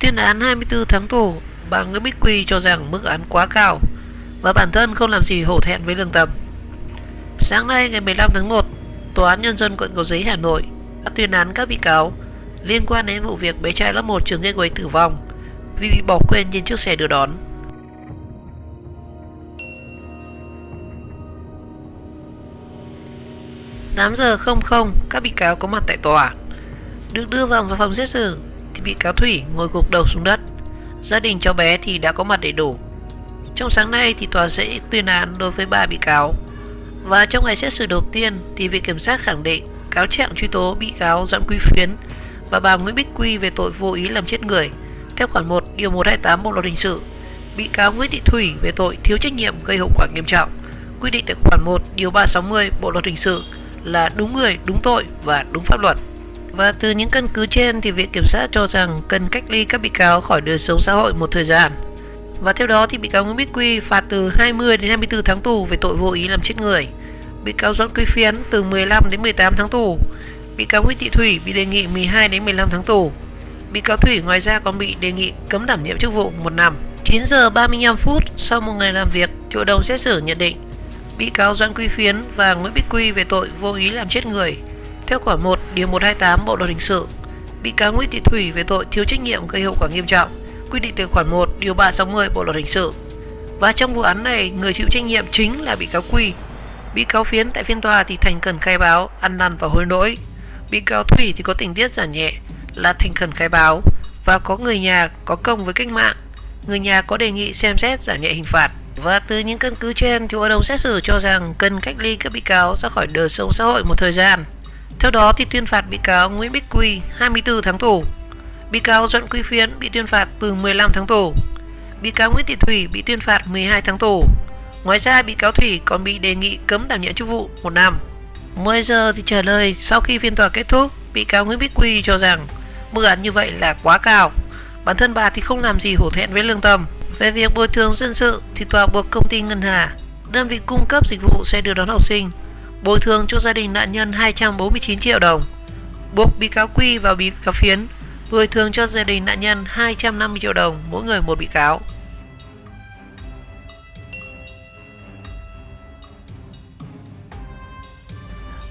tuyên án 24 tháng tù, bà Nguyễn Bích Quy cho rằng mức án quá cao và bản thân không làm gì hổ thẹn với lương tâm. Sáng nay ngày 15 tháng 1, Tòa án Nhân dân quận Cầu Giấy, Hà Nội đã tuyên án các bị cáo liên quan đến vụ việc bé trai lớp 1 trường Gateway tử vong vì bị bỏ quên trên chiếc xe đưa đón. Tám giờ 00, các bị cáo có mặt tại tòa. Được đưa vào phòng xét xử thì bị cáo Thủy ngồi gục đầu xuống đất. Gia đình cháu bé thì đã có mặt đầy đủ. Trong sáng nay thì tòa sẽ tuyên án đối với 3 bị cáo. Và trong ngày xét xử đầu tiên thì Viện Kiểm sát khẳng định cáo trạng truy tố bị cáo Doãn Quý Phiến và bà Nguyễn Bích Quy về tội vô ý làm chết người theo khoản 1 điều 128 Bộ luật hình sự. Bị cáo Nguyễn Thị Thủy về tội thiếu trách nhiệm gây hậu quả nghiêm trọng, quy định tại khoản 1 điều 360 Bộ luật hình sự là đúng người, đúng tội và đúng pháp luật. Và từ những căn cứ trên thì Viện Kiểm sát cho rằng cần cách ly các bị cáo khỏi đời sống xã hội một thời gian. Và theo đó thì bị cáo Nguyễn Bích Quy phạt từ 20 đến 24 tháng tù về tội vô ý làm chết người. Bị cáo Doãn Quý Phiến từ 15 đến 18 tháng tù. Bị cáo Nguyễn Thị Thủy bị đề nghị 12 đến 15 tháng tù. Bị cáo Thủy ngoài ra còn bị đề nghị cấm đảm nhiệm chức vụ 1 năm. 9 giờ 35 phút sau một ngày làm việc, hội đồng xét xử nhận định bị cáo Doãn Quý Phiến và Nguyễn Bích Quy về tội vô ý làm chết người theo khoản 1 điều 128 Bộ luật hình sự. Bị cáo Nguyễn Thị Thủy về tội thiếu trách nhiệm gây hậu quả nghiêm trọng, quy định tại khoản 1 điều 360 Bộ luật hình sự. Và trong vụ án này, người chịu trách nhiệm chính là bị cáo Quy. Bị cáo Phiến tại phiên tòa thì thành khẩn khai báo, ăn năn và hối lỗi. Bị cáo Thủy thì có tình tiết giảm nhẹ là thành khẩn khai báo và có người nhà có công với cách mạng. Người nhà có đề nghị xem xét giảm nhẹ hình phạt. Và từ những căn cứ trên thì hội đồng xét xử cho rằng cần cách ly các bị cáo ra khỏi đời sống xã hội một thời gian. Theo đó thì tuyên phạt bị cáo Nguyễn Bích Quy 24 tháng tù. Bị cáo Doãn Quý Phiến bị tuyên phạt từ 15 tháng tù. Bị cáo Nguyễn Thị Thủy bị tuyên phạt 12 tháng tù. Ngoài ra bị cáo Thủy còn bị đề nghị cấm đảm nhiệm chức vụ 1 năm. 10 giờ thì trả lời sau khi phiên tòa kết thúc, bị cáo Nguyễn Bích Quy cho rằng mức án như vậy là quá cao. Bản thân bà thì không làm gì hổ thẹn với lương tâm. Về việc bồi thường dân sự thì tòa buộc công ty Ngân Hà, đơn vị cung cấp dịch vụ xe đưa đón học sinh, bồi thường cho gia đình nạn nhân 249 triệu đồng. Buộc bị cáo Quy và bị cáo Phiến bồi thường cho gia đình nạn nhân 250 triệu đồng mỗi người một bị cáo.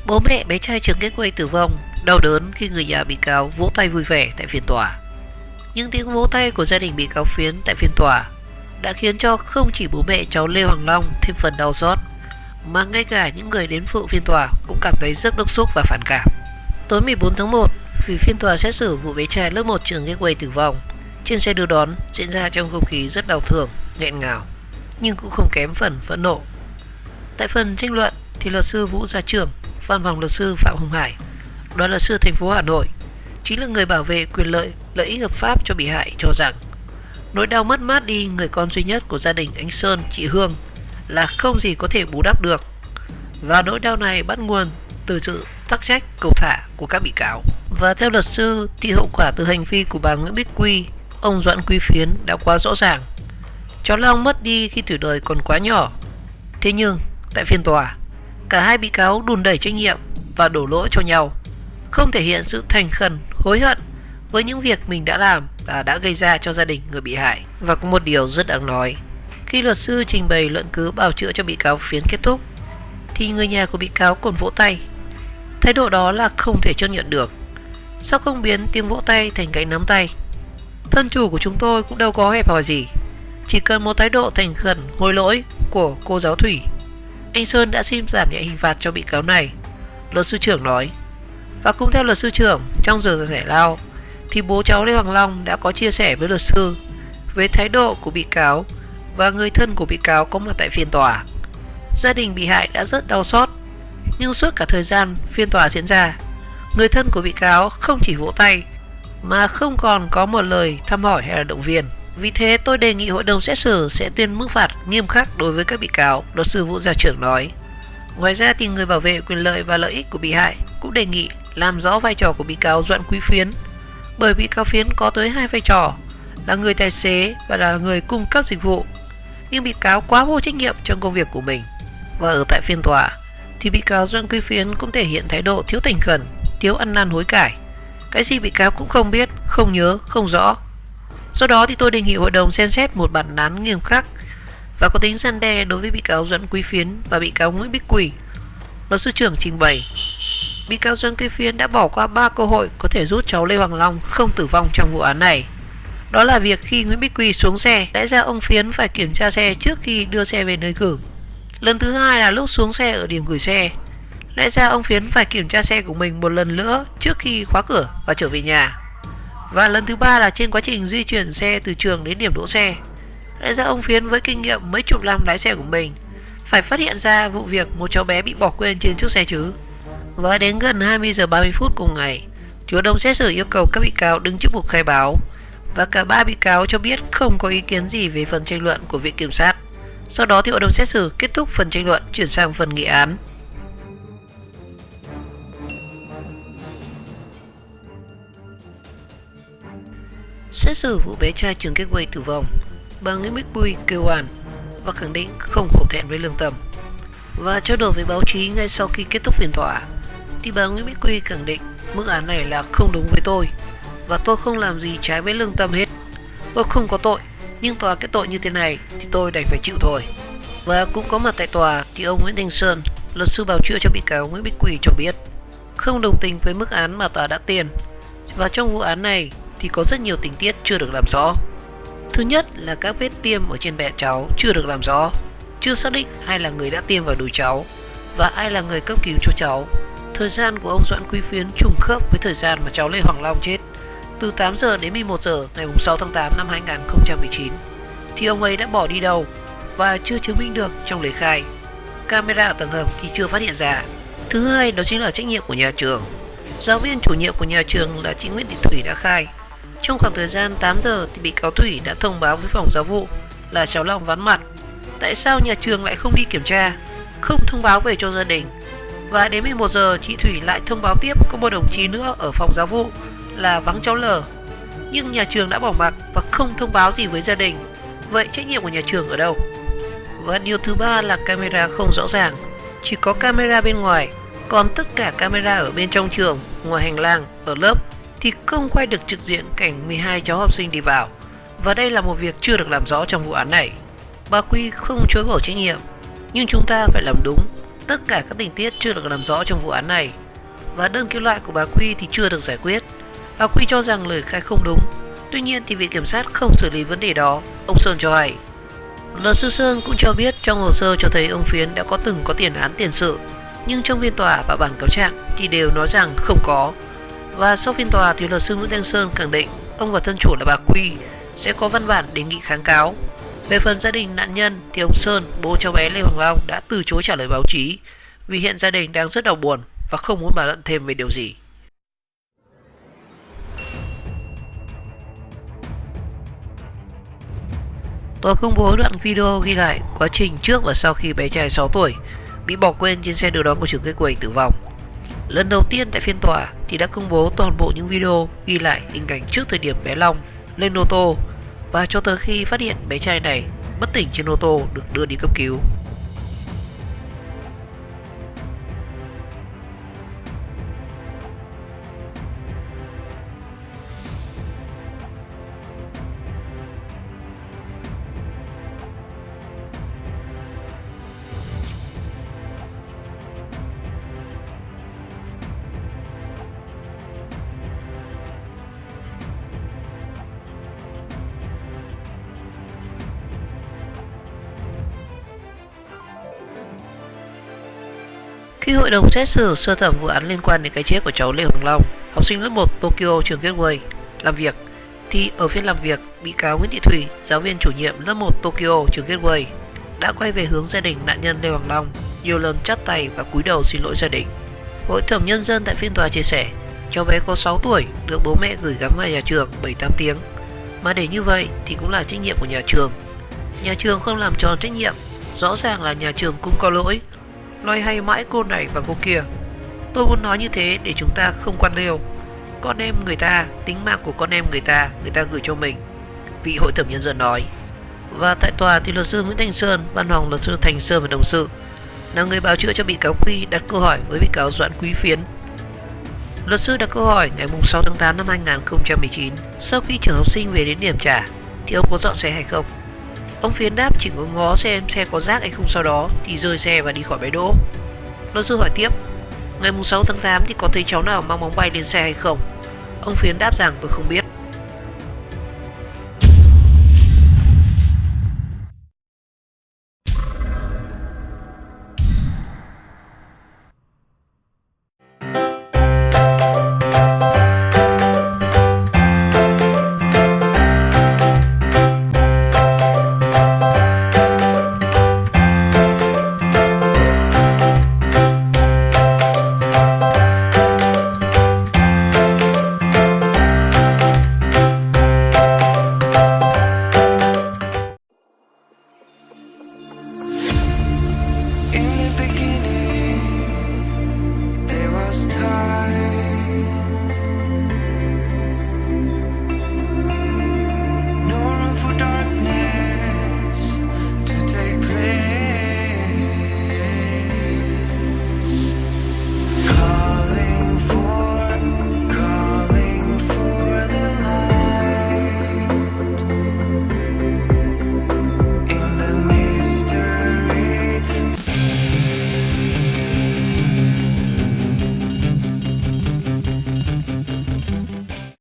Bố mẹ bé trai trường Gateway tử vong đau đớn khi người nhà bị cáo vỗ tay vui vẻ tại phiên tòa. Những tiếng vỗ tay của gia đình bị cáo Phiến tại phiên tòa đã khiến cho không chỉ bố mẹ cháu Lê Hoàng Long thêm phần đau xót, mà ngay cả những người đến dự phiên tòa cũng cảm thấy rất bức xúc và phản cảm. Tối 14 tháng 1, vì phiên tòa xét xử vụ bé trai lớp 1 trường Gateway tử vong trên xe đưa đón diễn ra trong không khí rất đau thương, nghẹn ngào, nhưng cũng không kém phần phẫn nộ. Tại phần tranh luận thì luật sư Vũ Gia Trường, văn phòng luật sư Phạm Hồng Hải, đoàn luật sư thành phố Hà Nội, chính là người bảo vệ quyền lợi ích hợp pháp cho bị hại, cho rằng nỗi đau mất mát đi người con duy nhất của gia đình anh Sơn, chị Hương là không gì có thể bù đắp được, và nỗi đau này bắt nguồn từ sự tắc trách cầu thả của các bị cáo. Và theo luật sư thì hậu quả từ hành vi của bà Nguyễn Bích Quy, ông Doãn Quý Phiến đã quá rõ ràng. Cháu Long mất đi khi tuổi đời còn quá nhỏ. Thế nhưng tại phiên tòa, cả hai bị cáo đùn đẩy trách nhiệm và đổ lỗi cho nhau, không thể hiện sự thành khẩn hối hận với những việc mình đã làm và đã gây ra cho gia đình người bị hại. Và có một điều rất đáng nói, khi luật sư trình bày luận cứ bào chữa cho bị cáo Phiến kết thúc thì người nhà của bị cáo còn vỗ tay. Thái độ đó là không thể chấp nhận được. Sao không biến tiếng vỗ tay thành cái nắm tay? Thân chủ của chúng tôi cũng đâu có hẹp hòi gì, chỉ cần một thái độ thành khẩn hối lỗi của cô giáo Thủy. Anh Sơn đã xin giảm nhẹ hình phạt cho bị cáo này, luật sư trưởng nói. Và cũng theo luật sư trưởng, trong giờ giải lao thì bố cháu Lê Hoàng Long đã có chia sẻ với luật sư về thái độ của bị cáo và người thân của bị cáo có mặt tại phiên tòa. Gia đình bị hại đã rất đau xót, nhưng suốt cả thời gian phiên tòa diễn ra, người thân của bị cáo không chỉ vỗ tay mà không còn có một lời thăm hỏi hay là động viên. Vì thế tôi đề nghị hội đồng xét xử sẽ tuyên mức phạt nghiêm khắc đối với các bị cáo, luật sư Vũ Gia Trưởng nói. Ngoài ra thì người bảo vệ quyền lợi và lợi ích của bị hại cũng đề nghị làm rõ vai trò của bị cáo Doãn Quý Phiến, bởi bị cáo Phiến có tới 2 vai trò là người tài xế và là người cung cấp dịch vụ, nhưng bị cáo quá vô trách nhiệm trong công việc của mình. Và ở tại phiên tòa thì bị cáo Doãn Quý Phiến cũng thể hiện thái độ thiếu thành khẩn, thiếu ăn năn hối cải. Cái gì bị cáo cũng không biết, không nhớ, không rõ. Do đó thì tôi đề nghị hội đồng xem xét một bản án nghiêm khắc và có tính răn đe đối với bị cáo Doãn Quý Phiến và bị cáo Nguyễn Bích Quỳ. Luật sư trưởng trình bày, bị cáo Doãn Quý Phiến đã bỏ qua 3 cơ hội có thể giúp cháu Lê Hoàng Long không tử vong trong vụ án này. Đó là việc khi Nguyễn Bích Quỳ xuống xe, lẽ ra ông Phiến phải kiểm tra xe trước khi đưa xe về nơi gửi. Lần thứ hai là lúc xuống xe ở điểm gửi xe, lẽ ra ông Phiến phải kiểm tra xe của mình một lần nữa trước khi khóa cửa và trở về nhà. Và lần thứ ba là trên quá trình di chuyển xe từ trường đến điểm đỗ xe, lẽ ra ông Phiến với kinh nghiệm mấy chục năm lái xe của mình phải phát hiện ra vụ việc một cháu bé bị bỏ quên trên chiếc xe chứ. Và đến gần 20 giờ 30 phút cùng ngày, hội đồng xét xử yêu cầu các bị cáo đứng trước bục khai báo và cả 3 bị cáo cho biết không có ý kiến gì về phần tranh luận của viện kiểm sát. Sau đó thì hội đồng xét xử kết thúc phần tranh luận, chuyển sang phần nghị án. Xét xử vụ bé trai trường Gateway tử vong, bà Nguyễn Bích Quy kêu oan và khẳng định không hổ thẹn với lương tâm. Và trao đổi với báo chí ngay sau khi kết thúc phiên tòa, thì bà Nguyễn Bích Quy khẳng định mức án này là không đúng với tôi và tôi không làm gì trái với lương tâm hết. Tôi không có tội, nhưng tòa kết tội như thế này thì tôi đành phải chịu thôi. Và cũng có mặt tại tòa thì ông Nguyễn Thanh Sơn, luật sư bào chữa cho bị cáo Nguyễn Bích Quy cho biết không đồng tình với mức án mà tòa đã tuyên. Và trong vụ án này thì có rất nhiều tình tiết chưa được làm rõ. Thứ nhất là các vết tiêm ở trên bẹ cháu chưa được làm rõ, chưa xác định ai là người đã tiêm vào đùi cháu và ai là người cấp cứu cho cháu. Thời gian của ông Doãn Quý Phiến trùng khớp với thời gian mà cháu Lê Hoàng Long chết, từ 8 giờ đến 11 giờ ngày 6 tháng 8 năm 2019. Thì ông ấy đã bỏ đi đâu và chưa chứng minh được trong lời khai. Camera ở tầng hầm thì chưa phát hiện ra. Thứ hai đó chính là trách nhiệm của nhà trường. Giáo viên chủ nhiệm của nhà trường là chị Nguyễn Thị Thủy đã khai trong khoảng thời gian 8 giờ thì bị cáo Thủy đã thông báo với phòng giáo vụ là cháu Long vắng mặt. Tại sao nhà trường lại không đi kiểm tra, không thông báo về cho gia đình? Và đến 11 giờ chị Thủy lại thông báo tiếp có một đồng chí nữa ở phòng giáo vụ là vắng cháu L. Nhưng nhà trường đã bỏ mặc và không thông báo gì với gia đình. Vậy trách nhiệm của nhà trường ở đâu? Và điều thứ ba là camera không rõ ràng. Chỉ có camera bên ngoài, còn tất cả camera ở bên trong trường, ngoài hành lang, ở lớp thì không quay được trực diện cảnh 12 cháu học sinh đi vào. Và đây là một việc chưa được làm rõ trong vụ án này. Bà Quy không chối bỏ trách nhiệm, nhưng chúng ta phải làm đúng tất cả các tình tiết chưa được làm rõ trong vụ án này. Và đơn kêu lại của bà Quy thì chưa được giải quyết. Bà Quy cho rằng lời khai không đúng. Tuy nhiên thì viện kiểm sát không xử lý vấn đề đó, ông Sơn cho hay. Luật sư Sơn cũng cho biết trong hồ sơ cho thấy ông Phiến đã từng có tiền án tiền sự, nhưng trong phiên tòa và bản cáo trạng thì đều nói rằng không có. Và sau phiên tòa thì luật sư Nguyễn Thanh Sơn khẳng định ông và thân chủ là bà Quy sẽ có văn bản đề nghị kháng cáo. Về phần gia đình nạn nhân thì ông Sơn, bố cháu bé Lê Hoàng Long đã từ chối trả lời báo chí vì hiện gia đình đang rất đau buồn và không muốn bàn luận thêm về điều gì. Tòa công bố đoạn video ghi lại quá trình trước và sau khi bé trai 6 tuổi bị bỏ quên trên xe đưa đón của trường Gateway tử vong. Lần đầu tiên tại phiên tòa thì đã công bố toàn bộ những video ghi lại hình ảnh trước thời điểm bé Long lên ô tô và cho tới khi phát hiện bé trai này bất tỉnh trên ô tô được đưa đi cấp cứu. Khi hội đồng xét xử sơ thẩm vụ án liên quan đến cái chết của cháu Lê Hoàng Long, học sinh lớp 1 Tokyo trường Gateway làm việc, thì ở phiên làm việc, bị cáo Nguyễn Thị Thủy, giáo viên chủ nhiệm lớp 1 Tokyo trường Gateway, đã quay về hướng gia đình nạn nhân Lê Hoàng Long, nhiều lần chắp tay và cúi đầu xin lỗi gia đình. Hội thẩm nhân dân tại phiên tòa chia sẻ, cháu bé có 6 tuổi được bố mẹ gửi gắm vào nhà trường 7-8 tiếng, mà để như vậy thì cũng là trách nhiệm của nhà trường. Nhà trường không làm tròn trách nhiệm, rõ ràng là nhà trường cũng có lỗi. Nói hay mãi cô này và cô kia. Tôi muốn nói như thế để chúng ta không quan liêu. Con em người ta, tính mạng của con em người ta gửi cho mình, vị hội thẩm nhân dân nói. Và tại tòa thì luật sư Nguyễn Thanh Sơn, văn phòng luật sư Thành Sơn và đồng sự, là người bào chữa cho bị cáo Quy đặt câu hỏi với bị cáo Doãn Quý Phiến. Luật sư đặt câu hỏi ngày 6 tháng 8 năm 2019, sau khi chở học sinh về đến điểm trả thì ông có dọn xe hay không? Ông Phiến đáp chỉ có ngó xem xe có rác hay không, sau đó thì rời xe và đi khỏi bãi đỗ. Luật sư hỏi tiếp, ngày 6 tháng 8 thì có thấy cháu nào mang bóng bay lên xe hay không? Ông Phiến đáp rằng tôi không biết.